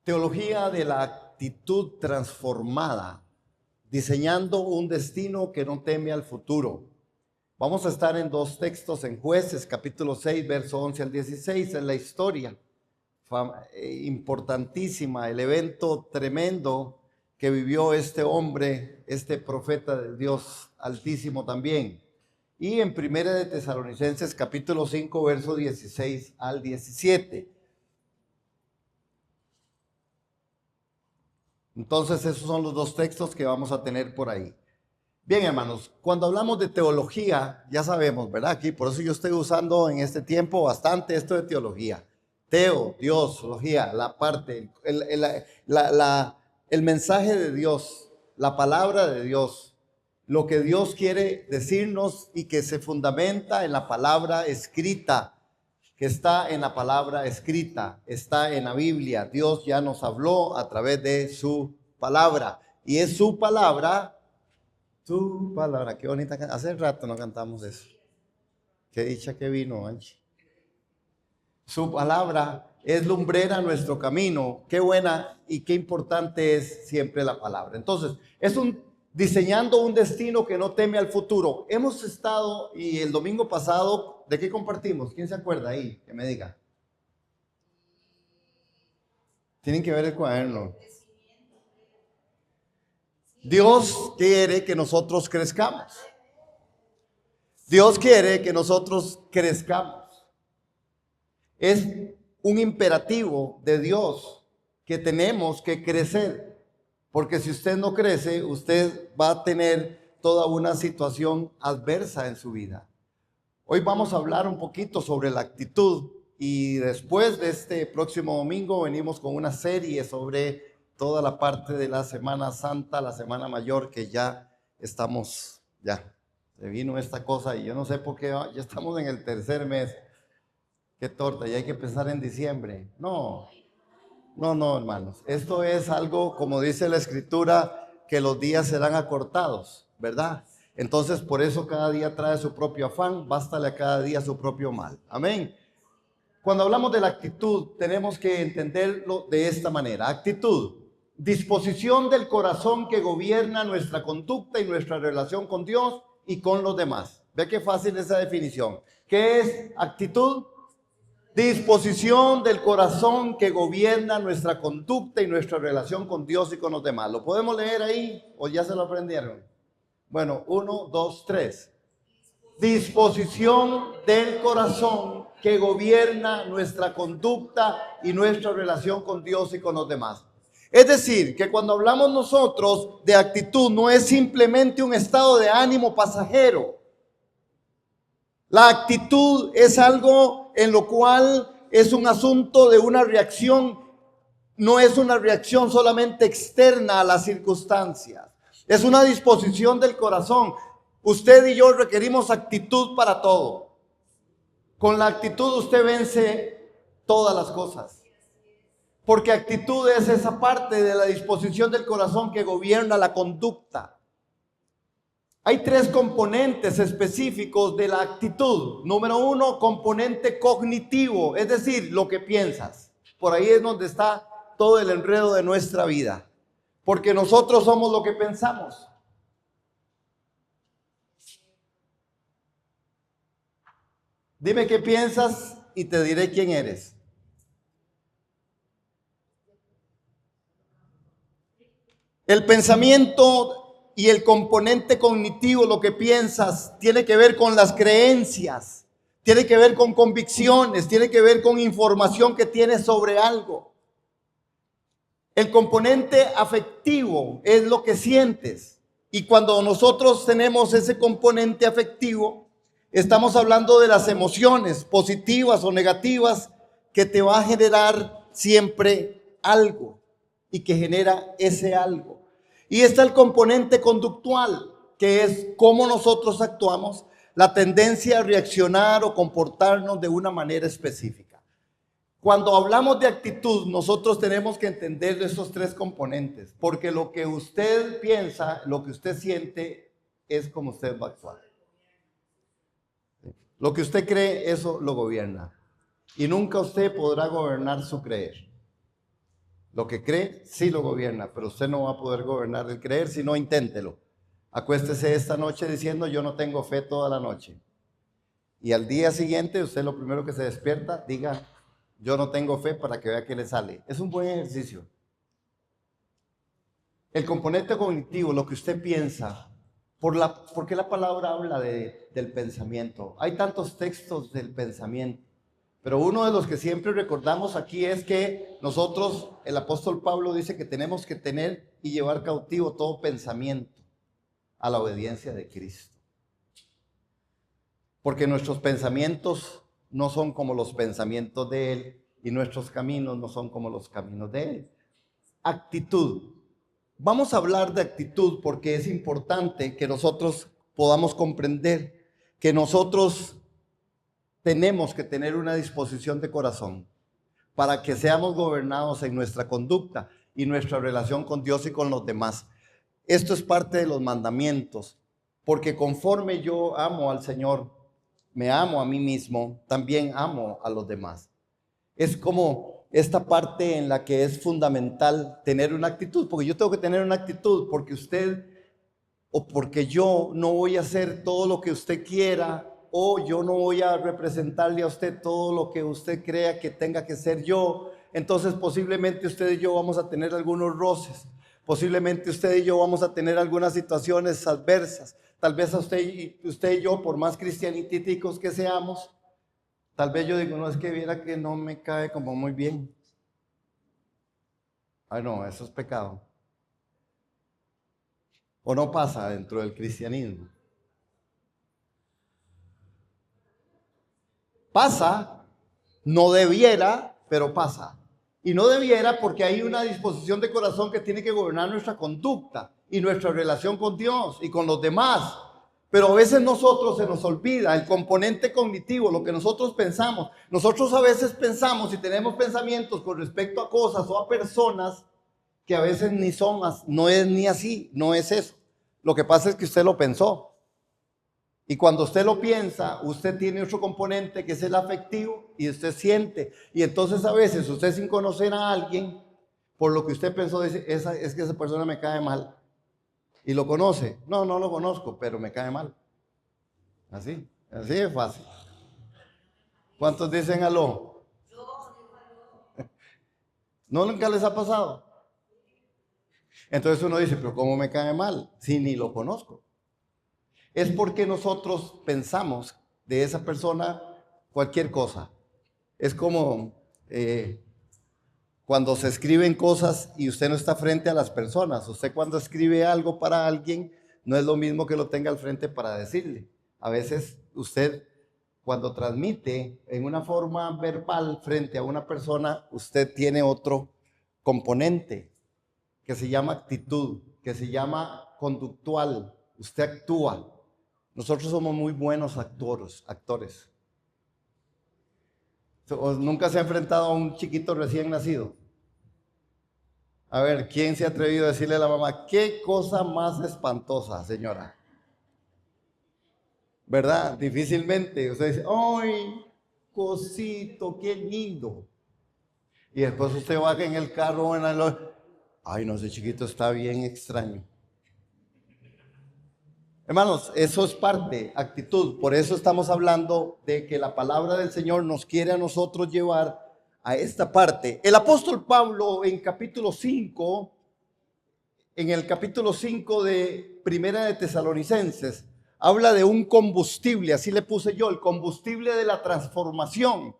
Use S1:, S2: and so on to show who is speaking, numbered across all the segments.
S1: Teología de la actitud transformada, diseñando un destino que no teme al futuro. Vamos a estar en dos textos en Jueces, capítulo 6, verso 11 al 16, en la historia importantísima, el evento tremendo que vivió este hombre, este profeta del Dios Altísimo también. Y en Primera de Tesalonicenses, capítulo 5, verso 16 al 17. Entonces esos son los dos textos que vamos a tener por ahí. Bien, hermanos, cuando hablamos de teología, ya sabemos, ¿verdad? Aquí, por eso yo estoy usando en este tiempo bastante esto de teología. Teo, Dios, logía, la parte, el mensaje de Dios, la palabra de Dios, lo que Dios quiere decirnos y que se fundamenta en la palabra escrita, que está en la palabra escrita, está en la Biblia. Dios ya nos habló a través de su palabra. Y es su palabra, qué bonita. Hace rato no cantamos eso. Qué dicha que vino, Anchi. Su palabra es lumbrera nuestro camino. Qué buena y qué importante es siempre la palabra. Entonces, es diseñando un destino que no teme al futuro. Hemos estado, y el domingo pasado, ¿de qué compartimos? ¿Quién se acuerda ahí? Que me diga. Tienen que ver el cuaderno. Dios quiere que nosotros crezcamos. Dios quiere que nosotros crezcamos. Es un imperativo de Dios que tenemos que crecer. Porque si usted no crece, usted va a tener toda una situación adversa en su vida. Hoy vamos a hablar un poquito sobre la actitud y después de este próximo domingo venimos con una serie sobre toda la parte de la Semana Santa, la Semana Mayor, que ya estamos, se vino esta cosa y yo no sé por qué, ya estamos en el tercer mes. Qué torta, y hay que empezar en diciembre. No, hermanos. Esto es algo, como dice la Escritura, que los días serán acortados, ¿verdad? Entonces, por eso cada día trae su propio afán, bástale a cada día su propio mal. Amén. Cuando hablamos de la actitud, tenemos que entenderlo de esta manera. Actitud, disposición del corazón que gobierna nuestra conducta y nuestra relación con Dios y con los demás. Ve qué fácil esa definición. ¿Qué es actitud? Disposición del corazón que gobierna nuestra conducta y nuestra relación con Dios y con los demás. ¿Lo podemos leer ahí o ya se lo aprendieron? Bueno, 1, 2, 3. Disposición del corazón que gobierna nuestra conducta y nuestra relación con Dios y con los demás. Es decir, que cuando hablamos nosotros de actitud, no es simplemente un estado de ánimo pasajero. La actitud es algo en lo cual es un asunto de una reacción, no es una reacción solamente externa a las circunstancias, es una disposición del corazón. Usted y yo requerimos actitud para todo. Con la actitud usted vence todas las cosas, porque actitud es esa parte de la disposición del corazón que gobierna la conducta. Hay tres componentes específicos de la actitud. Número 1, componente cognitivo, es decir, lo que piensas. Por ahí es donde está todo el enredo de nuestra vida, porque nosotros somos lo que pensamos. Dime qué piensas y te diré quién eres. El pensamiento y el componente cognitivo, lo que piensas, tiene que ver con las creencias, tiene que ver con convicciones, tiene que ver con información que tienes sobre algo. El componente afectivo es lo que sientes. Y cuando nosotros tenemos ese componente afectivo, estamos hablando de las emociones positivas o negativas que te va a generar siempre algo y que genera ese algo. Y está el componente conductual, que es cómo nosotros actuamos, la tendencia a reaccionar o comportarnos de una manera específica. Cuando hablamos de actitud, nosotros tenemos que entender esos tres componentes, porque lo que usted piensa, lo que usted siente, es como usted va a actuar. Lo que usted cree, eso lo gobierna. Y nunca usted podrá gobernar su creer. Lo que cree, sí lo gobierna, pero usted no va a poder gobernar el creer, si no, inténtelo. Acuéstese esta noche diciendo, yo no tengo fe toda la noche. Y al día siguiente, usted lo primero que se despierta, diga, yo no tengo fe, para que vea qué le sale. Es un buen ejercicio. El componente cognitivo, lo que usted piensa, ¿por qué la palabra habla del pensamiento? Hay tantos textos del pensamiento, pero uno de los que siempre recordamos aquí es que nosotros, el apóstol Pablo dice que tenemos que tener y llevar cautivo todo pensamiento a la obediencia de Cristo. Porque nuestros pensamientos no son como los pensamientos de Él y nuestros caminos no son como los caminos de Él. Actitud. Vamos a hablar de actitud porque es importante que nosotros podamos comprender que nosotros tenemos que tener una disposición de corazón para que seamos gobernados en nuestra conducta y nuestra relación con Dios y con los demás. Esto es parte de los mandamientos, porque conforme yo amo al Señor, me amo a mí mismo, también amo a los demás. Es como esta parte en la que es fundamental tener una actitud, porque yo tengo que tener una actitud, porque usted o porque yo no voy a hacer todo lo que usted quiera, o yo no voy a representarle a usted todo lo que usted crea que tenga que ser yo. Entonces posiblemente usted y yo vamos a tener algunos roces, posiblemente usted y yo vamos a tener algunas situaciones adversas. Tal vez a usted y yo, por más cristianitíticos que seamos, tal vez yo digo, no, es que viera que no me cae como muy bien. Ay, no, eso es pecado. ¿O no pasa dentro del cristianismo? Pasa, no debiera, pero pasa. Y no debiera porque hay una disposición de corazón que tiene que gobernar nuestra conducta y nuestra relación con Dios y con los demás. Pero a veces nosotros se nos olvida el componente cognitivo, lo que nosotros pensamos. Nosotros a veces pensamos y tenemos pensamientos con respecto a cosas o a personas que a veces ni son, no es ni así, no es eso. Lo que pasa es que usted lo pensó. Y cuando usted lo piensa, usted tiene otro componente que es el afectivo y usted siente. Y entonces a veces usted, sin conocer a alguien, por lo que usted pensó, dice, es que esa persona me cae mal. ¿Y lo conoce? No, no lo conozco, pero me cae mal. Así es fácil. ¿Cuántos dicen aló? ¿No nunca les ha pasado? Entonces uno dice, pero ¿cómo me cae mal? Si ni lo conozco. Es porque nosotros pensamos de esa persona cualquier cosa. Es como cuando se escriben cosas y usted no está frente a las personas. Usted cuando escribe algo para alguien, no es lo mismo que lo tenga al frente para decirle. A veces usted, cuando transmite en una forma verbal frente a una persona, usted tiene otro componente que se llama actitud, que se llama conductual. Usted actúa. Nosotros somos muy buenos actores. ¿Nunca se ha enfrentado a un chiquito recién nacido? A ver, ¿quién se ha atrevido a decirle a la mamá, qué cosa más espantosa, señora? ¿Verdad? Difícilmente. Usted dice, ¡ay, cosito, qué lindo! Y después usted baja en el carro, ay, no, ese chiquito está bien extraño. Hermanos, eso es parte, actitud. Por eso estamos hablando de que la palabra del Señor nos quiere a nosotros llevar a esta parte. El apóstol Pablo en el capítulo 5 de Primera de Tesalonicenses, habla de un combustible, así le puse yo, el combustible de la transformación.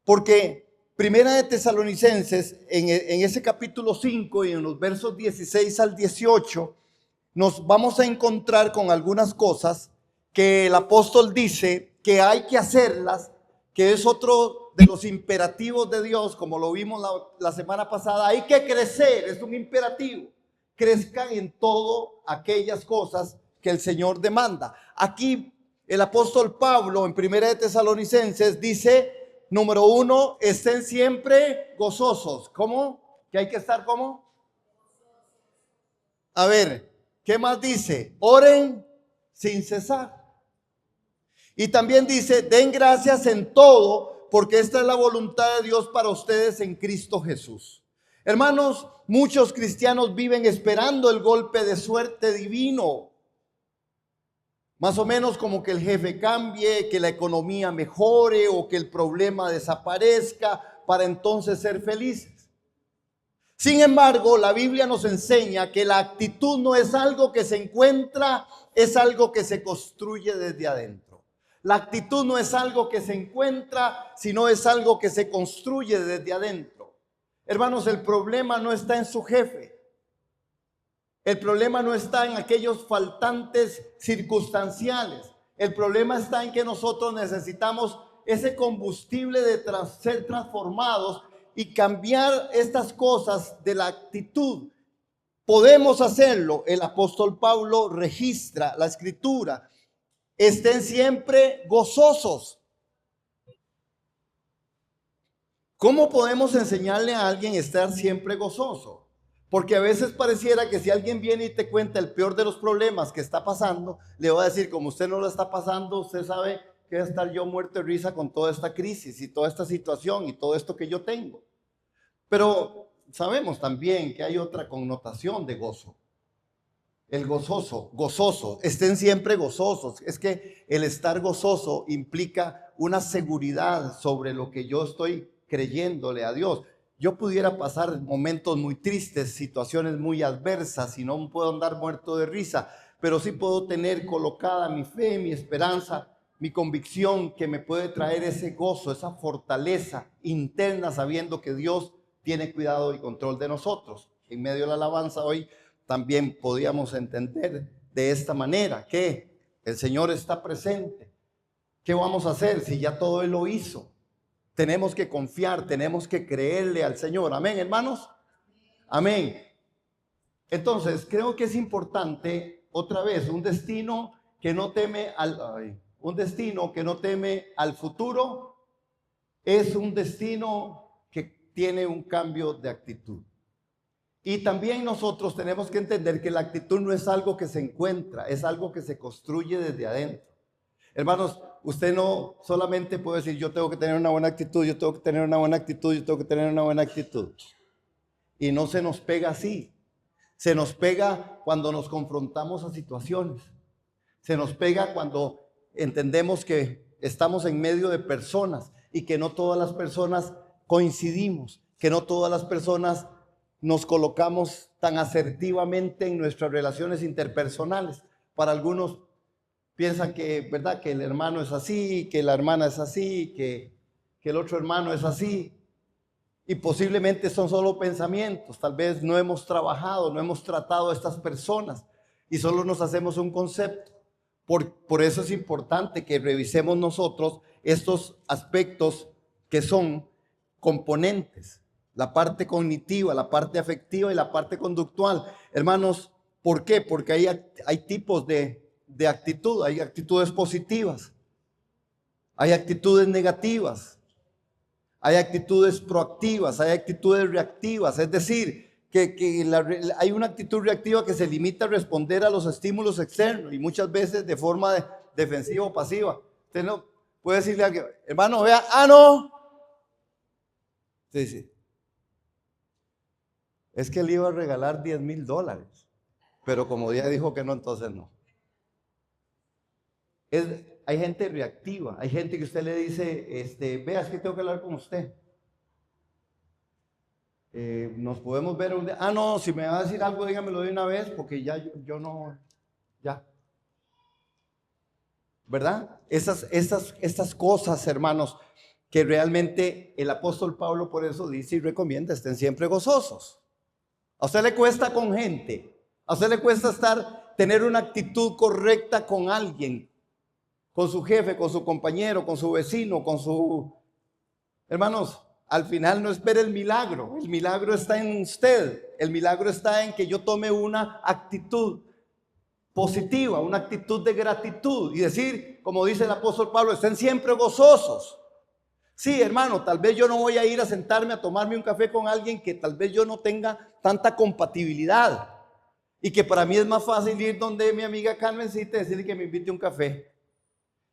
S1: Porque Primera de Tesalonicenses, en ese capítulo 5 y en los versos 16 al 18, nos vamos a encontrar con algunas cosas que el apóstol dice que hay que hacerlas, que es otro de los imperativos de Dios, como lo vimos la semana pasada. Hay que crecer, es un imperativo. Crezcan en todo aquellas cosas que el Señor demanda. Aquí el apóstol Pablo en Primera de Tesalonicenses dice, número 1, estén siempre gozosos. ¿Cómo? ¿Que hay que estar cómo? A ver, ¿qué más dice? Oren sin cesar. Y también dice, den gracias en todo, porque esta es la voluntad de Dios para ustedes en Cristo Jesús. Hermanos, muchos cristianos viven esperando el golpe de suerte divino. Más o menos como que el jefe cambie, que la economía mejore o que el problema desaparezca para entonces ser felices. Sin embargo, la Biblia nos enseña que la actitud no es algo que se encuentra, es algo que se construye desde adentro. La actitud no es algo que se encuentra, sino es algo que se construye desde adentro. Hermanos, el problema no está en su jefe. El problema no está en aquellos faltantes circunstanciales. El problema está en que nosotros necesitamos ese combustible de ser transformados y cambiar estas cosas de la actitud. Podemos hacerlo. El apóstol Pablo registra la escritura. Estén siempre gozosos. ¿Cómo podemos enseñarle a alguien a estar siempre gozoso? Porque a veces pareciera que si alguien viene y te cuenta el peor de los problemas que está pasando, le va a decir, como usted no lo está pasando, usted sabe que voy a estar yo muerto de risa con toda esta crisis y toda esta situación y todo esto que yo tengo. Pero sabemos también que hay otra connotación de gozo. El gozoso, estén siempre gozosos. Es que el estar gozoso implica una seguridad sobre lo que yo estoy creyéndole a Dios. Yo pudiera pasar momentos muy tristes, situaciones muy adversas y no puedo andar muerto de risa, pero sí puedo tener colocada mi fe, mi esperanza, mi convicción que me puede traer ese gozo, esa fortaleza interna sabiendo que Dios tiene cuidado y control de nosotros. En medio de la alabanza hoy también podíamos entender de esta manera que el Señor está presente. ¿Qué vamos a hacer si ya todo Él lo hizo? Tenemos que confiar, tenemos que creerle al Señor. Amén, hermanos. Amén. Entonces, creo que es importante, otra vez, un destino que no teme al futuro es un destino que tiene un cambio de actitud. Y también nosotros tenemos que entender que la actitud no es algo que se encuentra, es algo que se construye desde adentro. Hermanos, usted no solamente puede decir, yo tengo que tener una buena actitud, yo tengo que tener una buena actitud, yo tengo que tener una buena actitud. Y no se nos pega así. Se nos pega cuando nos confrontamos a situaciones. Se nos pega cuando entendemos que estamos en medio de personas y que no todas las personas coincidimos, que no todas las personas nos colocamos tan asertivamente en nuestras relaciones interpersonales. Para algunos piensan que, ¿verdad?, que el hermano es así, que la hermana es así, que el otro hermano es así. Y posiblemente son solo pensamientos. Tal vez no hemos trabajado, no hemos tratado a estas personas y solo nos hacemos un concepto. Por eso es importante que revisemos nosotros estos aspectos que son componentes. La parte cognitiva, la parte afectiva y la parte conductual. Hermanos, ¿por qué? Porque hay tipos de actitud, hay actitudes positivas, hay actitudes negativas, hay actitudes proactivas, hay actitudes reactivas, es decir, hay una actitud reactiva que se limita a responder a los estímulos externos y muchas veces de forma defensiva o pasiva. Usted no puede decirle a alguien, hermano, vea, no. Usted dice, es que le iba a regalar $10,000, pero como ya dijo que no, entonces no. Hay gente reactiva, hay gente que usted le dice, vea, es que tengo que hablar con usted. Nos podemos ver un día. No, si me va a decir algo, dígamelo de una vez, porque ya yo no, ya. ¿Verdad? Estas cosas, hermanos, que realmente el apóstol Pablo por eso dice y recomienda, estén siempre gozosos. A usted le cuesta con gente, a usted le cuesta tener una actitud correcta con alguien, con su jefe, con su compañero, con su vecino, Hermanos, al final no espere el milagro está en usted, el milagro está en que yo tome una actitud positiva, una actitud de gratitud y decir, como dice el apóstol Pablo, estén siempre gozosos. Sí, hermano, tal vez yo no voy a ir a sentarme a tomarme un café con alguien que tal vez yo no tenga tanta compatibilidad y que para mí es más fácil ir donde mi amiga Carmencita y decirle que me invite a un café.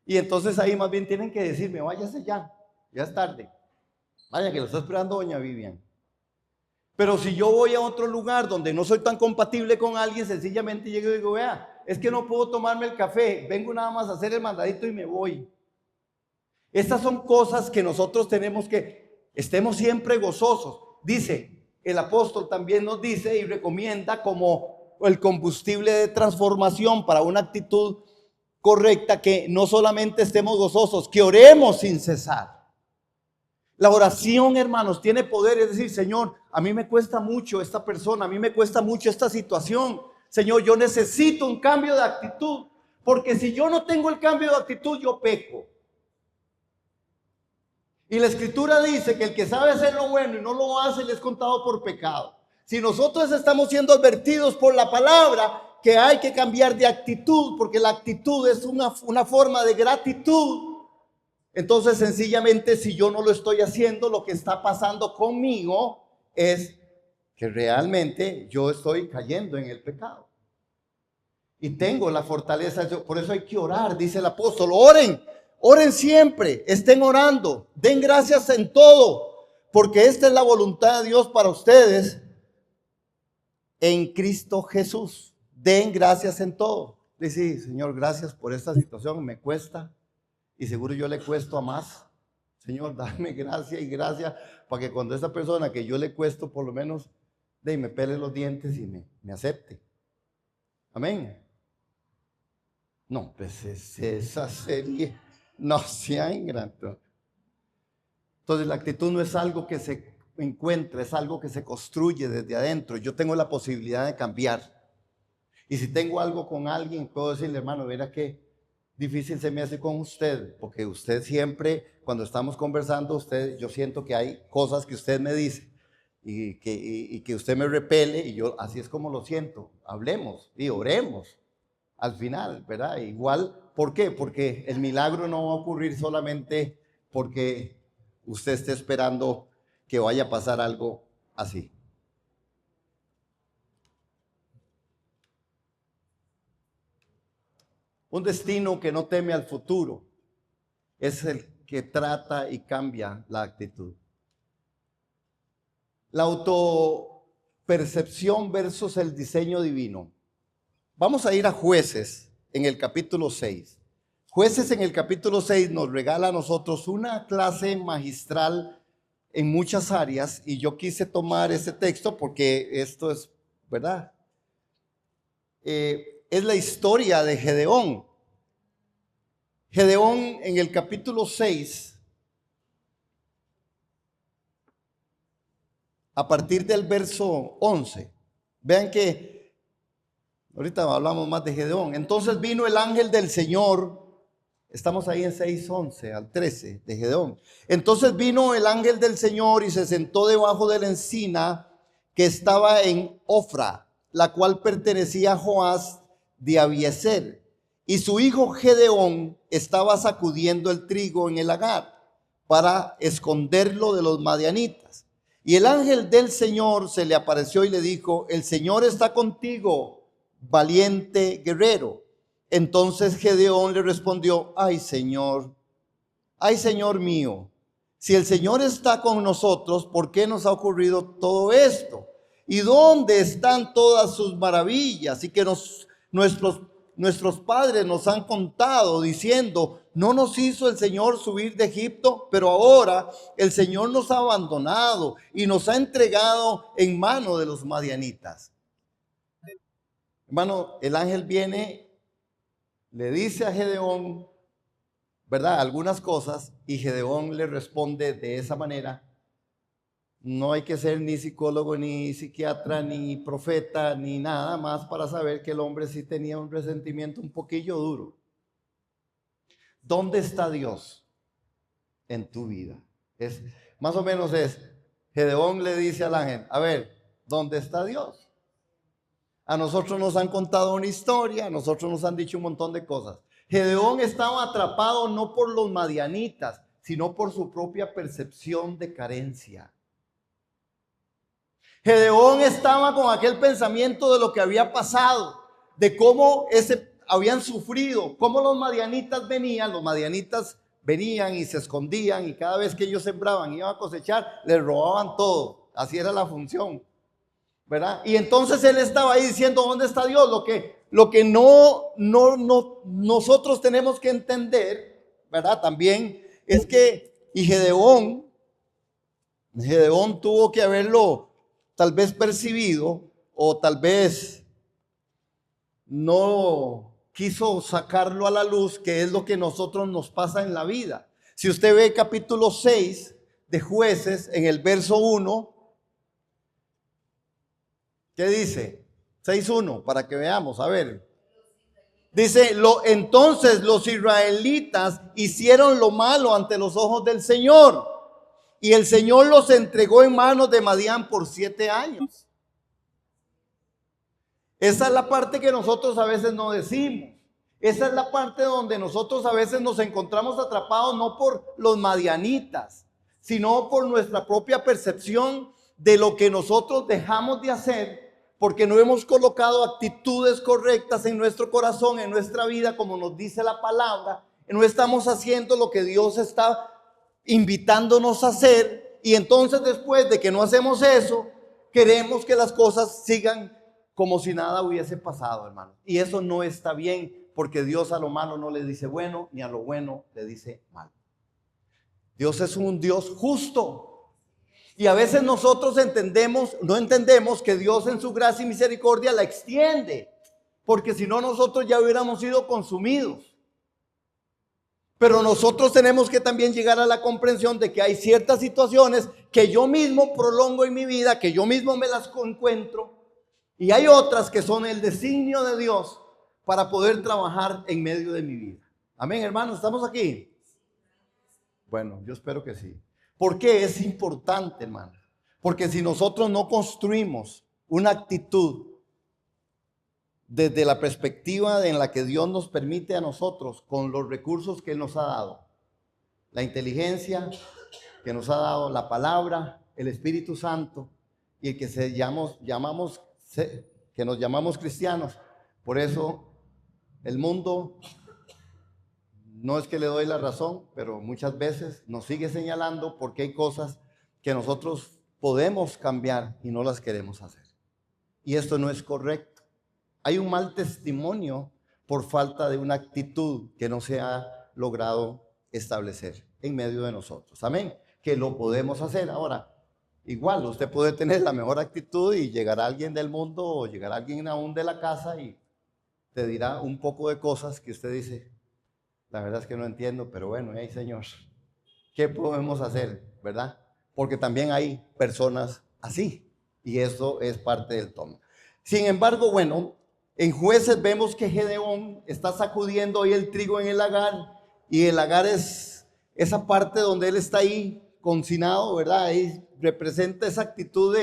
S1: Y entonces ahí más bien tienen que decirme, váyase ya es tarde. Vaya que lo está esperando doña Vivian. Pero si yo voy a otro lugar donde no soy tan compatible con alguien, sencillamente llego y digo, vea, es que no puedo tomarme el café, vengo nada más a hacer el mandadito y me voy. Estas son cosas que nosotros tenemos que, estemos siempre gozosos. Dice, el apóstol también nos dice y recomienda como el combustible de transformación para una actitud correcta, que no solamente estemos gozosos, que oremos sin cesar. La oración, hermanos, tiene poder. Es decir, Señor, a mí me cuesta mucho esta persona, a mí me cuesta mucho esta situación. Señor, yo necesito un cambio de actitud, porque si yo no tengo el cambio de actitud, yo peco. Y la Escritura dice que el que sabe hacer lo bueno y no lo hace, le es contado por pecado. Si nosotros estamos siendo advertidos por la palabra que hay que cambiar de actitud, porque la actitud es una forma de gratitud, entonces sencillamente, si yo no lo estoy haciendo, lo que está pasando conmigo es que realmente yo estoy cayendo en el pecado. Y tengo la fortaleza, por eso hay que orar, dice el apóstol. Oren siempre, estén orando, den gracias en todo, porque esta es la voluntad de Dios para ustedes en Cristo Jesús. Den gracias en todo. Dice, Señor, gracias por esta situación, me cuesta. Y seguro yo le cuesto a más. Señor, dame gracia y gracia para que cuando esa persona que yo le cuesto, por lo menos, me pele los dientes y me acepte. Amén. No, pues esa serie no sea ingrato. Entonces la actitud no es algo que se encuentra, es algo que se construye desde adentro. Yo tengo la posibilidad de cambiar. Y si tengo algo con alguien, puedo decirle, hermano, verá que difícil se me hace con usted, porque usted siempre, cuando estamos conversando, yo siento que hay cosas que usted me dice y que usted me repele, y yo así es como lo siento. Hablemos y oremos al final, ¿verdad? Igual, ¿por qué? Porque el milagro no va a ocurrir solamente porque usted esté esperando que vaya a pasar algo así. Un destino que no teme al futuro es el que trata y cambia la actitud. La autopercepción versus el diseño divino. Vamos a ir a Jueces en el capítulo 6. Jueces en el capítulo 6 nos regala a nosotros una clase magistral en muchas áreas, y yo quise tomar ese texto porque esto es, ¿verdad? Es la historia de Gedeón. Gedeón en el capítulo 6, a partir del verso 11. Vean que ahorita hablamos más de Gedeón. Entonces vino el ángel del Señor. Estamos ahí en 6:11 al 13 de Gedeón. Entonces vino el ángel del Señor y se sentó debajo de la encina que estaba en Ofra, la cual pertenecía a Joás de Abiezer. Y su hijo Gedeón estaba sacudiendo el trigo en el lagar para esconderlo de los madianitas. Y el ángel del Señor se le apareció y le dijo: el Señor está contigo, valiente guerrero. Entonces Gedeón le respondió: ay Señor mío, si el Señor está con nosotros, ¿por qué nos ha ocurrido todo esto? ¿Y dónde están todas sus maravillas? Y que nuestros padres nos han contado diciendo: no nos hizo el Señor subir de Egipto, pero ahora el Señor nos ha abandonado y nos ha entregado en mano de los madianitas. Hermano, el ángel viene, le dice a Gedeón, ¿verdad?, algunas cosas, y Gedeón le responde de esa manera. No hay que ser ni psicólogo, ni psiquiatra, ni profeta, ni nada más para saber que el hombre sí tenía un resentimiento un poquillo duro. ¿Dónde está Dios en tu vida? Más o menos Gedeón le dice al ángel: a ver, ¿dónde está Dios? A nosotros nos han contado una historia, a nosotros nos han dicho un montón de cosas. Gedeón estaba atrapado no por los madianitas, sino por su propia percepción de carencia. Gedeón estaba con aquel pensamiento de lo que había pasado, de cómo habían sufrido, cómo los madianitas venían y se escondían, y cada vez que ellos sembraban, iban a cosechar, les robaban todo. Así era la función. ¿verdad? Y entonces él estaba ahí diciendo, ¿dónde está Dios? Lo que nosotros tenemos que entender, ¿verdad? También es que, y Gedeón tuvo que haberlo tal vez percibido, o tal vez no quiso sacarlo a la luz, que es lo que nosotros nos pasa en la vida. Si usted ve capítulo 6 de Jueces, en el verso 1, ¿qué dice? 6:1, para que veamos, a ver. Dice, entonces los israelitas hicieron lo malo ante los ojos del Señor, y el Señor los entregó en manos de Madián por 7 años. Esa es la parte que nosotros a veces no decimos. Esa es la parte donde nosotros a veces nos encontramos atrapados, no por los madianitas, sino por nuestra propia percepción de lo que nosotros dejamos de hacer, porque no hemos colocado actitudes correctas en nuestro corazón, en nuestra vida, como nos dice la palabra. No estamos haciendo lo que Dios está invitándonos a hacer, y entonces después de que no hacemos eso, queremos que las cosas sigan como si nada hubiese pasado, hermano. Y eso no está bien, porque Dios a lo malo no le dice bueno, ni a lo bueno le dice malo. Dios es un Dios justo. Y a veces nosotros no entendemos que Dios en su gracia y misericordia la extiende, porque si no nosotros ya hubiéramos sido consumidos. Pero nosotros tenemos que también llegar a la comprensión de que hay ciertas situaciones que yo mismo prolongo en mi vida, que yo mismo me las encuentro, y hay otras que son el designio de Dios para poder trabajar en medio de mi vida. Amén, hermanos, ¿estamos aquí? Bueno, yo espero que sí. ¿Por qué es importante, hermano? Porque si nosotros no construimos una actitud desde la perspectiva en la que Dios nos permite a nosotros, con los recursos que Él nos ha dado, la inteligencia que nos ha dado, la palabra, el Espíritu Santo, y el que que nos llamamos cristianos. Por eso el mundo, no es que le doy la razón, pero muchas veces nos sigue señalando porque hay cosas que nosotros podemos cambiar y no las queremos hacer. Y esto no es correcto. Hay un mal testimonio por falta de una actitud que no se ha logrado establecer en medio de nosotros. Amén. Que lo podemos hacer. Ahora, igual usted puede tener la mejor actitud y llegará alguien del mundo o llegará alguien aún de la casa y te dirá un poco de cosas que usted dice, la verdad es que no entiendo, pero bueno, hey Señor, ¿qué podemos hacer? ¿Verdad? Porque también hay personas así, y eso es parte del tono. Sin embargo, bueno, en Jueces vemos que Gedeón está sacudiendo hoy el trigo en el lagar, y el lagar es esa parte donde él está ahí confinado, ¿verdad? Ahí representa esa actitud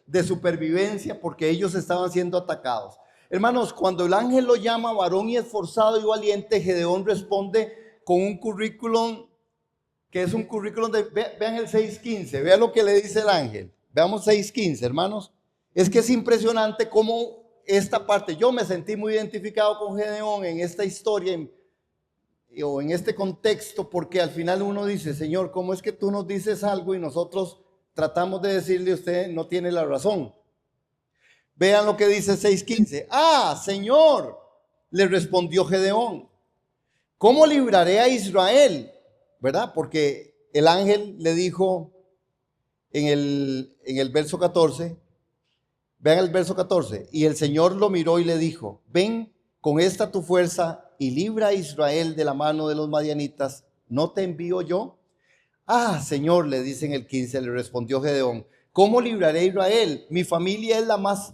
S1: de supervivencia, porque ellos estaban siendo atacados. Hermanos, cuando el ángel lo llama varón y esforzado y valiente, Gedeón responde con un currículum que es un currículum vean el 6:15, vean lo que le dice el ángel. Veamos 6:15, hermanos. Es que es impresionante cómo esta parte, yo me sentí muy identificado con Gedeón en esta historia o en este contexto, porque al final uno dice, Señor, ¿cómo es que tú nos dices algo y nosotros tratamos de decirle a usted no tiene la razón? Vean lo que dice 6:15. Ah, Señor, le respondió Gedeón, ¿cómo libraré a Israel? ¿Verdad? Porque el ángel le dijo en el verso 14, vean el verso 14, y el Señor lo miró y le dijo, ven con esta tu fuerza y libra a Israel de la mano de los madianitas, ¿no te envío yo? Ah, Señor, le dice en el 15, le respondió Gedeón, ¿cómo libraré a Israel? Mi familia es la más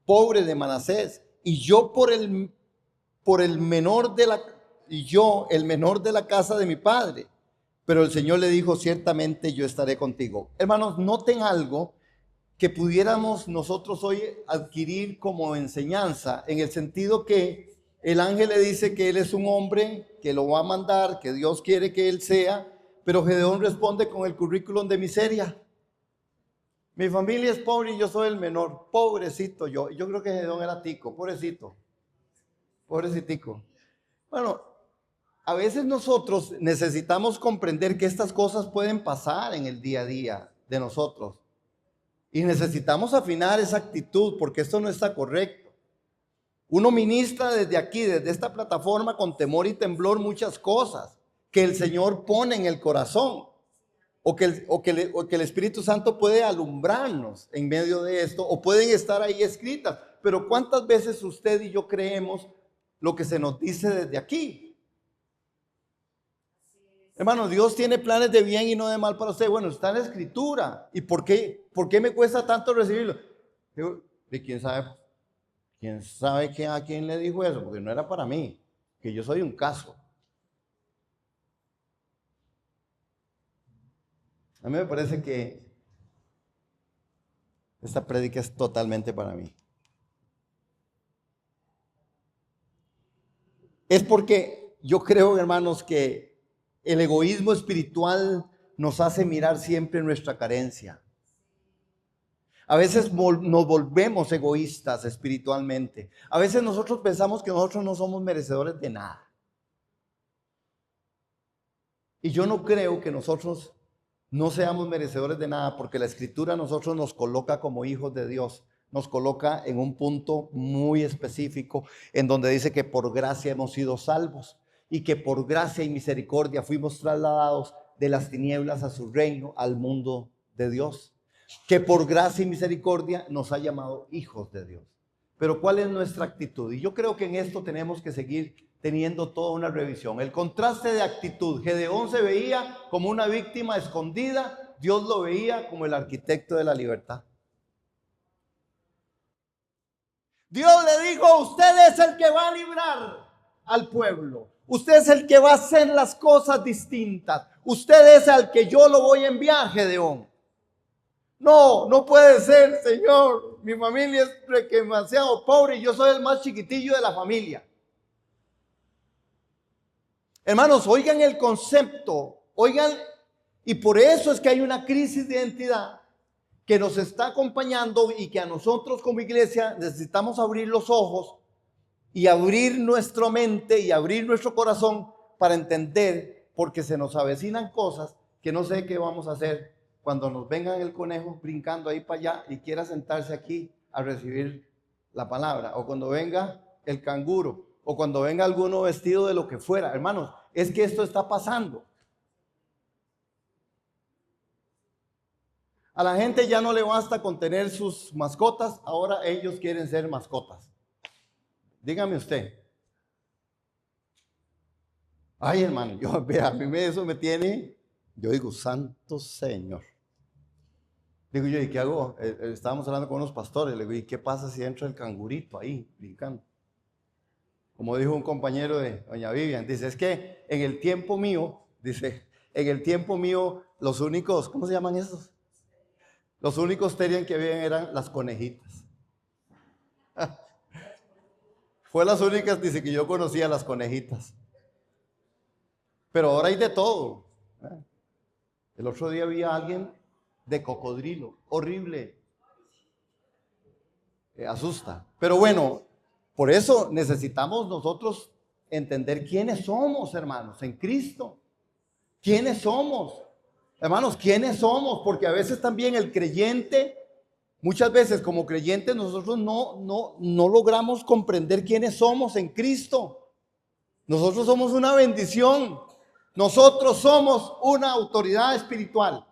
S1: pobre de Manasés, y yo el menor de la casa de mi padre. Pero el Señor le dijo, ciertamente yo estaré contigo. Hermanos, noten algo que pudiéramos nosotros hoy adquirir como enseñanza, en el sentido que el ángel le dice que él es un hombre, que lo va a mandar, que Dios quiere que él sea, pero Gedeón responde con el currículum de miseria. Mi familia es pobre y yo soy el menor. Pobrecito yo. Yo creo que Gedeón era tico, pobrecito. Pobrecitico. Bueno, a veces nosotros necesitamos comprender que estas cosas pueden pasar en el día a día de nosotros. Y necesitamos afinar esa actitud porque esto no está correcto. Uno ministra desde aquí, desde esta plataforma, con temor y temblor muchas cosas que el Señor pone en el corazón o que el Espíritu Santo puede alumbrarnos en medio de esto o pueden estar ahí escritas. Pero ¿cuántas veces usted y yo creemos lo que se nos dice desde aquí? Hermano, Dios tiene planes de bien y no de mal para usted. Bueno, está en la Escritura. ¿Y por qué me cuesta tanto recibirlo? ¿De quién sabe? ¿Quién sabe a quién le dijo eso? Porque no era para mí, que yo soy un caso. A mí me parece que esta prédica es totalmente para mí. Es porque yo creo, hermanos, que el egoísmo espiritual nos hace mirar siempre nuestra carencia. A veces nos volvemos egoístas espiritualmente. A veces nosotros pensamos que nosotros no somos merecedores de nada. Y yo no creo que nosotros no seamos merecedores de nada, porque la Escritura a nosotros nos coloca como hijos de Dios. Nos coloca en un punto muy específico en donde dice que por gracia hemos sido salvos y que por gracia y misericordia fuimos trasladados de las tinieblas a su reino, al mundo de Dios. Que por gracia y misericordia nos ha llamado hijos de Dios. Pero ¿cuál es nuestra actitud? Y yo creo que en esto tenemos que seguir teniendo toda una revisión. El contraste de actitud. Gedeón se veía como una víctima escondida. Dios lo veía como el arquitecto de la libertad. Dios le dijo: usted es el que va a librar al pueblo. Usted es el que va a hacer las cosas distintas. Usted es al que yo lo voy a enviar, Gedeón. No, no puede ser, Señor. Mi familia es demasiado pobre y yo soy el más chiquitillo de la familia. Hermanos, oigan el concepto, oigan, y por eso es que hay una crisis de identidad que nos está acompañando y que a nosotros como iglesia necesitamos abrir los ojos y abrir nuestra mente y abrir nuestro corazón para entender, porque se nos avecinan cosas que no sé qué vamos a hacer cuando nos venga el conejo brincando ahí para allá y quiera sentarse aquí a recibir la palabra, o cuando venga el canguro, o cuando venga alguno vestido de lo que fuera. Hermanos, es que esto está pasando. A la gente ya no le basta con tener sus mascotas, ahora ellos quieren ser mascotas. Dígame usted. Ay, hermano, a mí eso me tiene, yo digo, santo Señor. Digo yo, ¿y qué hago? Estábamos hablando con unos pastores, le digo, ¿y qué pasa si entra el cangurito ahí, brincando? Como dijo un compañero de doña Vivian, dice, es que en el tiempo mío, los únicos, ¿cómo se llaman esos? Los únicos terian que habían eran las conejitas. Fue las únicas, dice, que yo conocía, las conejitas. Pero ahora hay de todo. El otro día vi a alguien de cocodrilo, horrible. Asusta. Pero bueno, por eso necesitamos nosotros entender quiénes somos, hermanos, en Cristo. ¿Quiénes somos? Hermanos, ¿quiénes somos? Porque a veces también el creyente, muchas veces como creyentes nosotros no logramos comprender quiénes somos en Cristo. Nosotros somos una bendición. Nosotros somos una autoridad espiritual.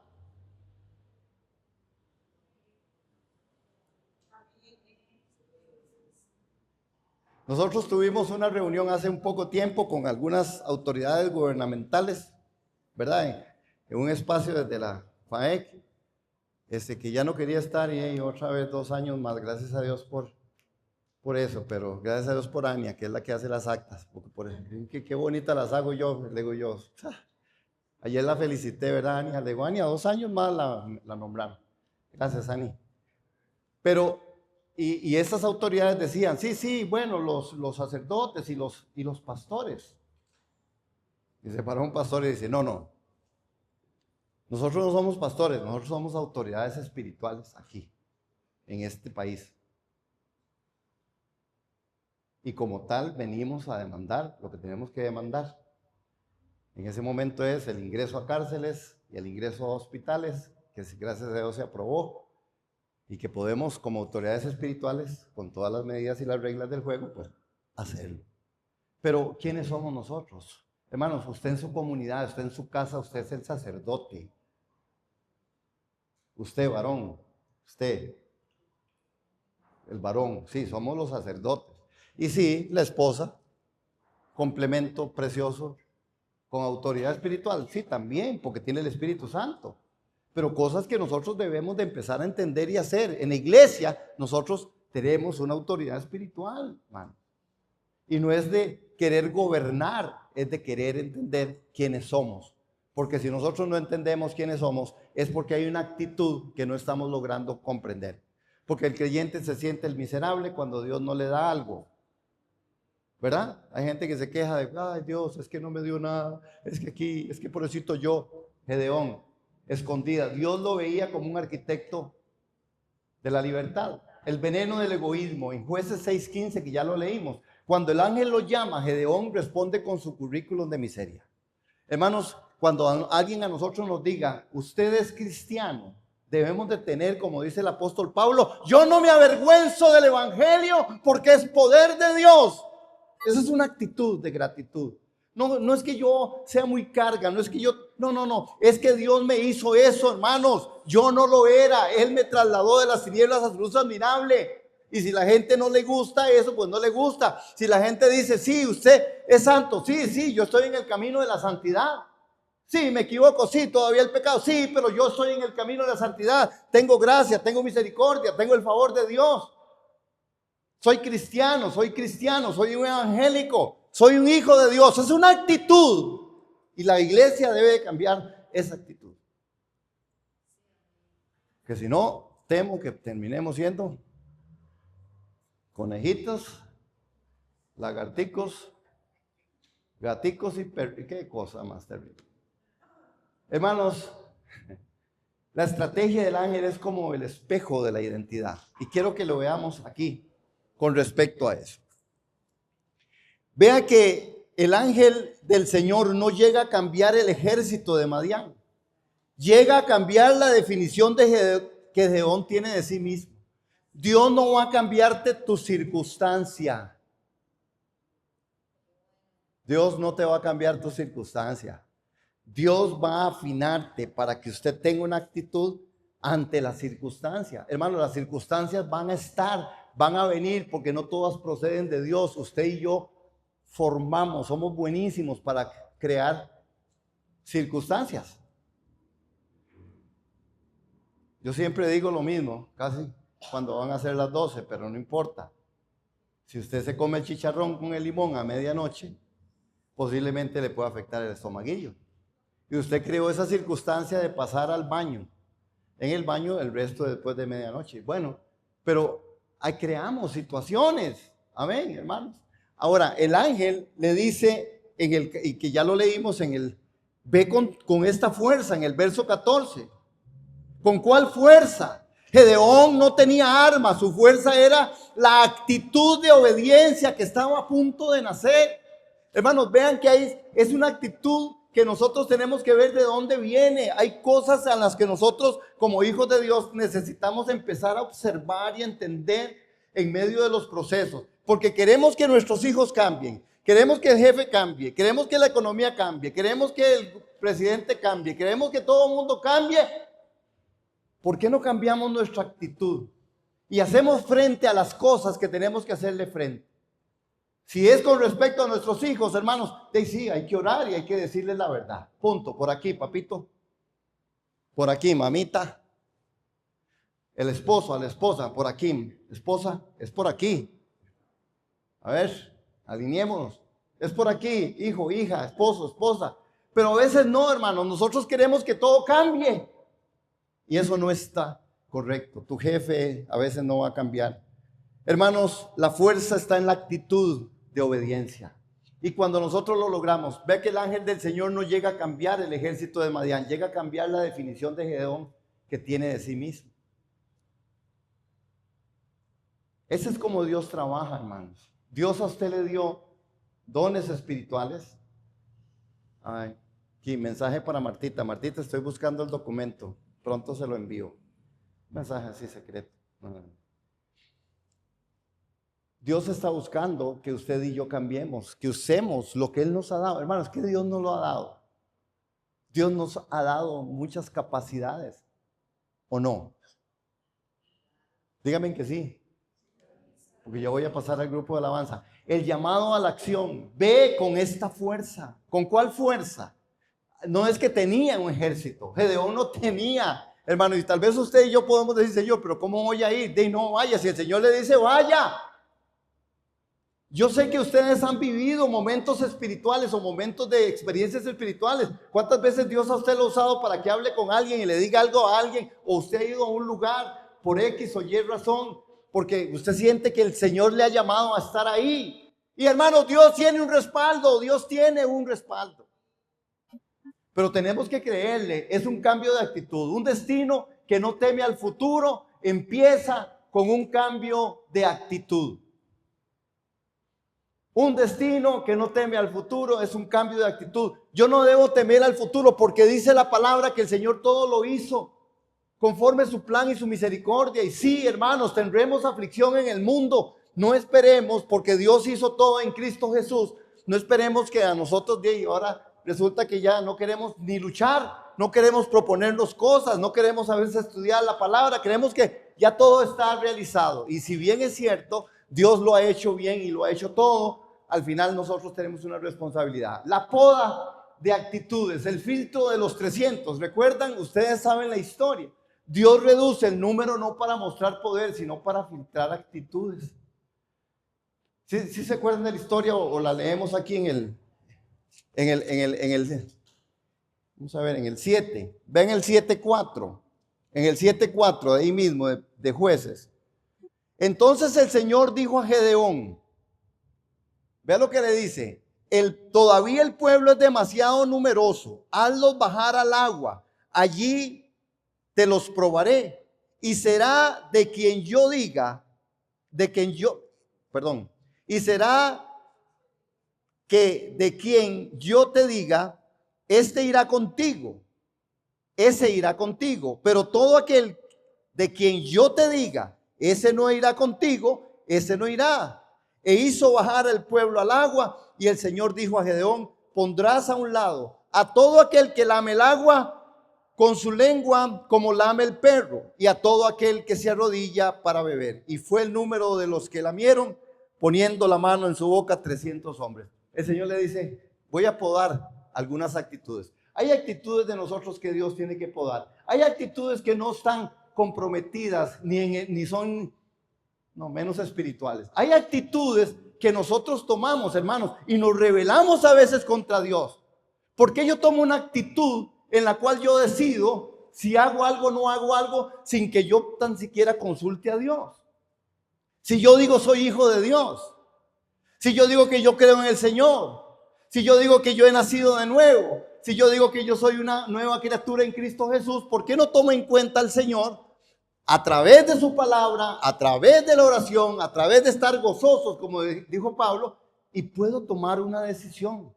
S1: Nosotros tuvimos una reunión hace un poco tiempo con algunas autoridades gubernamentales, ¿verdad? En un espacio desde la FAEC, que ya no quería estar, y otra vez 2 años más, gracias a Dios por eso, pero gracias a Dios por Ania, que es la que hace las actas, porque qué bonitas las hago yo, le digo yo. Ayer la felicité, ¿verdad, Ania? Le digo, Ania, 2 años más la nombraron. Gracias, Ani. Pero y estas autoridades decían, sí, bueno, los sacerdotes y los pastores. Y se paró un pastor y dice, no, nosotros no somos pastores, nosotros somos autoridades espirituales aquí, en este país. Y como tal venimos a demandar lo que tenemos que demandar. En ese momento es el ingreso a cárceles y el ingreso a hospitales, que gracias a Dios se aprobó. y que podemos como autoridades espirituales, con todas las medidas y las reglas del juego, pues hacerlo. Pero ¿quiénes somos nosotros? Hermanos, usted en su comunidad, usted en su casa, usted es el sacerdote. Usted, varón, usted, el varón, sí, somos los sacerdotes. Y sí, la esposa, complemento precioso con autoridad espiritual, sí, también, porque tiene el Espíritu Santo. Pero cosas que nosotros debemos de empezar a entender y hacer. En la iglesia, nosotros tenemos una autoridad espiritual, hermano. Y no es de querer gobernar, es de querer entender quiénes somos. Porque si nosotros no entendemos quiénes somos, es porque hay una actitud que no estamos logrando comprender. Porque el creyente se siente el miserable cuando Dios no le da algo. ¿Verdad? Hay gente que se queja de, ay Dios, es que no me dio nada, es que aquí, es que pobrecito yo, Gedeón, escondida. Dios lo veía como un arquitecto de la libertad. El veneno del egoísmo, en Jueces 6:15, que ya lo leímos. Cuando el ángel lo llama, Gedeón responde con su currículum de miseria. Hermanos, cuando alguien a nosotros nos diga, usted es cristiano, debemos de tener, como dice el apóstol Pablo, yo no me avergüenzo del evangelio porque es poder de Dios. Esa es una actitud de gratitud. No es que yo sea muy carga, no es que yo, no, es que Dios me hizo eso, hermanos. Yo no lo era, Él me trasladó de las tinieblas a su luz admirable. Y si la gente no le gusta eso, pues no le gusta. Si la gente dice, sí, usted es santo, sí, yo estoy en el camino de la santidad. Sí, me equivoco, sí, todavía el pecado, sí, pero yo estoy en el camino de la santidad. Tengo gracia, tengo misericordia, tengo el favor de Dios. Soy cristiano, soy un evangélico. Soy un hijo de Dios, es una actitud y la iglesia debe cambiar esa actitud. Que si no, temo que terminemos siendo conejitos, lagarticos, gaticos y qué cosa más terrible. Hermanos, la estrategia del ángel es como el espejo de la identidad y quiero que lo veamos aquí con respecto a eso. Vea que el ángel del Señor no llega a cambiar el ejército de Madián. Llega a cambiar la definición que Gedeón tiene de sí mismo. Dios no va a cambiarte tu circunstancia. Dios no te va a cambiar tu circunstancia. Dios va a afinarte para que usted tenga una actitud ante la circunstancia. Hermano, las circunstancias van a estar, van a venir, porque no todas proceden de Dios. Usted y yo somos buenísimos para crear circunstancias. Yo siempre digo lo mismo, casi cuando van a ser las 12, pero no importa. Si usted se come el chicharrón con el limón a medianoche, posiblemente le pueda afectar el estomaguillo. Y usted creó esa circunstancia de pasar al baño. En el baño el resto después de medianoche. Bueno, pero creamos situaciones. Amén, hermanos. Ahora, el ángel le dice, y que ya lo leímos ve con esta fuerza en el verso 14. ¿Con cuál fuerza? Gedeón no tenía armas, su fuerza era la actitud de obediencia que estaba a punto de nacer. Hermanos, vean que es una actitud que nosotros tenemos que ver de dónde viene. Hay cosas a las que nosotros como hijos de Dios necesitamos empezar a observar y entender en medio de los procesos. Porque queremos que nuestros hijos cambien, queremos que el jefe cambie, queremos que la economía cambie, queremos que el presidente cambie, queremos que todo el mundo cambie. ¿Por qué no cambiamos nuestra actitud y hacemos frente a las cosas que tenemos que hacerle frente? Si es con respecto a nuestros hijos, hermanos, sí, hay que orar y hay que decirles la verdad. Punto. Por aquí, papito. Por aquí, mamita. El esposo a la esposa, por aquí. Esposa, es por aquí. A ver, alineémonos. Es por aquí, hijo, hija, esposo, esposa. Pero a veces no, hermanos. Nosotros queremos que todo cambie. Y eso no está correcto. Tu jefe a veces no va a cambiar. Hermanos, la fuerza está en la actitud de obediencia. Y cuando nosotros lo logramos, ve que el ángel del Señor no llega a cambiar el ejército de Madián, llega a cambiar la definición de Gedeón que tiene de sí mismo. Ese es como Dios trabaja, hermanos. Dios a usted le dio dones espirituales. Ay, aquí, mensaje para Martita. Martita, estoy buscando el documento. Pronto se lo envío. Mensaje así secreto. Dios está buscando que usted y yo cambiemos, que usemos lo que Él nos ha dado. Hermanos, que Dios nos lo ha dado. Dios nos ha dado muchas capacidades, ¿o no? Díganme que sí, porque yo voy a pasar al grupo de alabanza. El llamado a la acción, ve con esta fuerza. ¿Con cuál fuerza? No es que tenía un ejército, Gedeón no tenía, hermano, y tal vez usted y yo podemos decir, Señor, pero ¿cómo voy a ir? No vaya, si el Señor le dice, vaya. Yo sé que ustedes han vivido momentos espirituales o momentos de experiencias espirituales. ¿Cuántas veces Dios a usted lo ha usado para que hable con alguien y le diga algo a alguien? O usted ha ido a un lugar por X o Y razón, porque usted siente que el Señor le ha llamado a estar ahí. Y hermano, Dios tiene un respaldo, Dios tiene un respaldo. Pero tenemos que creerle, es un cambio de actitud. Un destino que no teme al futuro empieza con un cambio de actitud. Un destino que no teme al futuro es un cambio de actitud. Yo no debo temer al futuro porque dice la palabra que el Señor todo lo hizo conforme su plan y su misericordia. Y sí, hermanos, tendremos aflicción en el mundo. No esperemos, porque Dios hizo todo en Cristo Jesús. No esperemos que a nosotros de ahora resulta que ya no queremos ni luchar, no queremos proponernos cosas, no queremos a veces estudiar la palabra, creemos que ya todo está realizado. Y si bien es cierto, Dios lo ha hecho bien y lo ha hecho todo, al final nosotros tenemos una responsabilidad. La poda de actitudes, el filtro de los 300. ¿Recuerdan? Ustedes saben la historia. Dios reduce el número no para mostrar poder, sino para filtrar actitudes. ¿Sí se acuerdan de la historia o la leemos aquí vamos a ver, en el 7? Ven el 7:4. En el 7:4 de ahí mismo, de Jueces. Entonces el Señor dijo a Gedeón, vea lo que le dice, todavía el pueblo es demasiado numeroso, hazlos bajar al agua, allí te los probaré, y será de quien yo diga, y será que de quien yo te diga, este irá contigo, ese irá contigo, pero todo aquel de quien yo te diga, ese no irá contigo, ese no irá. E hizo bajar al pueblo al agua, y el Señor dijo a Gedeón, pondrás a un lado a todo aquel que lame el agua con su lengua como lame el perro, y a todo aquel que se arrodilla para beber. Y fue el número de los que lamieron, poniendo la mano en su boca, 300 hombres. El Señor le dice, voy a podar algunas actitudes. Hay actitudes de nosotros que Dios tiene que podar. Hay actitudes que no están comprometidas ni son menos espirituales. Hay actitudes que nosotros tomamos, hermanos, y nos rebelamos a veces contra Dios. Porque yo tomo una actitud en la cual yo decido si hago algo o no hago algo sin que yo tan siquiera consulte a Dios. Si yo digo soy hijo de Dios, si yo digo que yo creo en el Señor, si yo digo que yo he nacido de nuevo, si yo digo que yo soy una nueva criatura en Cristo Jesús, ¿por qué no tomo en cuenta al Señor a través de su palabra, a través de la oración, a través de estar gozosos, como dijo Pablo, y puedo tomar una decisión?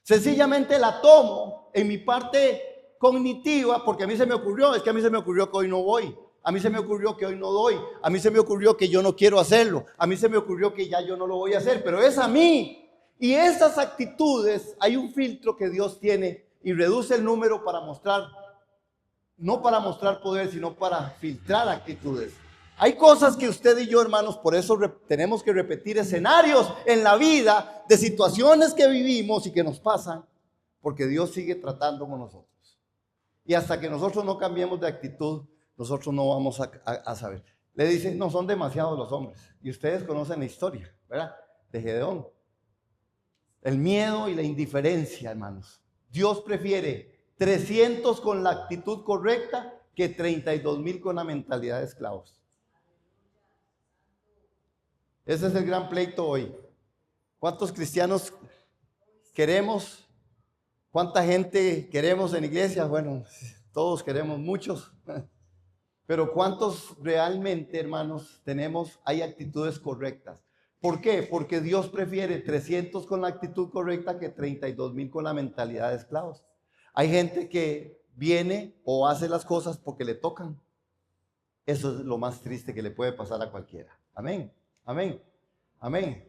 S1: Sencillamente la tomo en mi parte cognitiva porque a mí se me ocurrió, es que a mí se me ocurrió que hoy no voy. A mí se me ocurrió que hoy no doy. A mí se me ocurrió que yo no quiero hacerlo. A mí se me ocurrió que ya yo no lo voy a hacer, pero es a mí. Y esas actitudes, hay un filtro que Dios tiene y reduce el número para mostrar, no para mostrar poder, sino para filtrar actitudes. Hay cosas que usted y yo, hermanos, por eso tenemos que repetir escenarios en la vida de situaciones que vivimos y que nos pasan, porque Dios sigue tratando con nosotros. Y hasta que nosotros no cambiemos de actitud, nosotros no vamos a saber. Le dicen, no, son demasiados los hombres. Y ustedes conocen la historia, ¿verdad? De Gedeón. El miedo y la indiferencia, hermanos. Dios prefiere 300 con la actitud correcta que 32,000 con la mentalidad de esclavos. Ese es el gran pleito hoy. ¿Cuántos cristianos queremos? ¿Cuánta gente queremos en iglesia? Bueno, todos queremos muchos. Pero ¿cuántos realmente, hermanos, hay actitudes correctas? ¿Por qué? Porque Dios prefiere 300 con la actitud correcta que 32,000 con la mentalidad de esclavos. Hay gente que viene o hace las cosas porque le tocan. Eso es lo más triste que le puede pasar a cualquiera. Amén, amén, amén.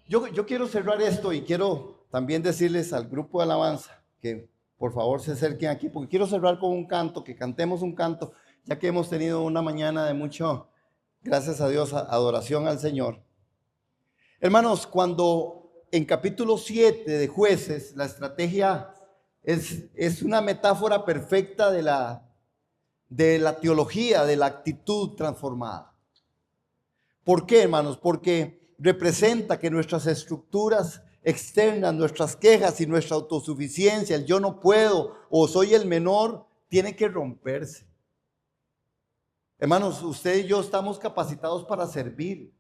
S1: Yo quiero cerrar esto y quiero también decirles al grupo de alabanza que por favor se acerquen aquí, porque quiero cerrar con un canto, que cantemos un canto, ya que hemos tenido una mañana de mucho, gracias a Dios, adoración al Señor. Hermanos, cuando en capítulo 7 de Jueces, la estrategia es una metáfora perfecta de la teología, de la actitud transformada. ¿Por qué, hermanos? Porque representa que nuestras estructuras externas, nuestras quejas y nuestra autosuficiencia, el yo no puedo o soy el menor, tiene que romperse. Hermanos, usted y yo estamos capacitados para servir.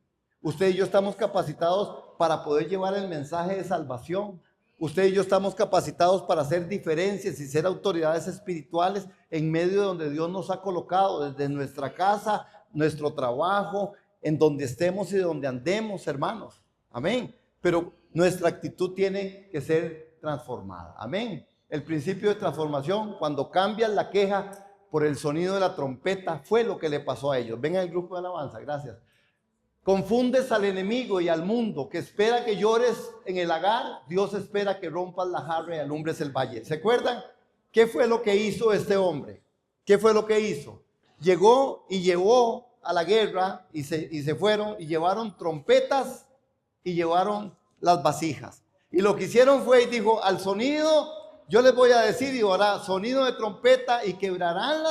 S1: Usted y yo estamos capacitados para poder llevar el mensaje de salvación. Usted y yo estamos capacitados para hacer diferencias y ser autoridades espirituales en medio de donde Dios nos ha colocado, desde nuestra casa, nuestro trabajo, en donde estemos y donde andemos, hermanos. Amén. Pero nuestra actitud tiene que ser transformada. Amén. El principio de transformación, cuando cambian la queja por el sonido de la trompeta, fue lo que le pasó a ellos. Ven al grupo de alabanza, gracias. Confundes al enemigo y al mundo que espera que llores en el lagar. Dios espera que rompas la jarra y alumbres el valle. ¿Se acuerdan? ¿Qué fue lo que hizo este hombre? ¿Qué fue lo que hizo? Llegó y llevó a la guerra y se fueron y llevaron trompetas y llevaron las vasijas. Y lo que hicieron fue y dijo, al sonido, yo les voy a decir, y hará sonido de trompeta y quebrarán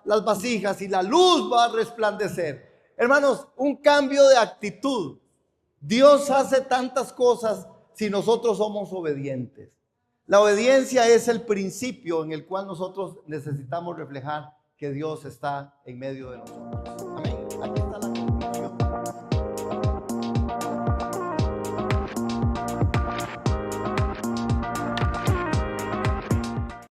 S1: las vasijas y la luz va a resplandecer. Hermanos, un cambio de actitud. Dios hace tantas cosas si nosotros somos obedientes. La obediencia es el principio en el cual nosotros necesitamos reflejar que Dios está en medio de nosotros.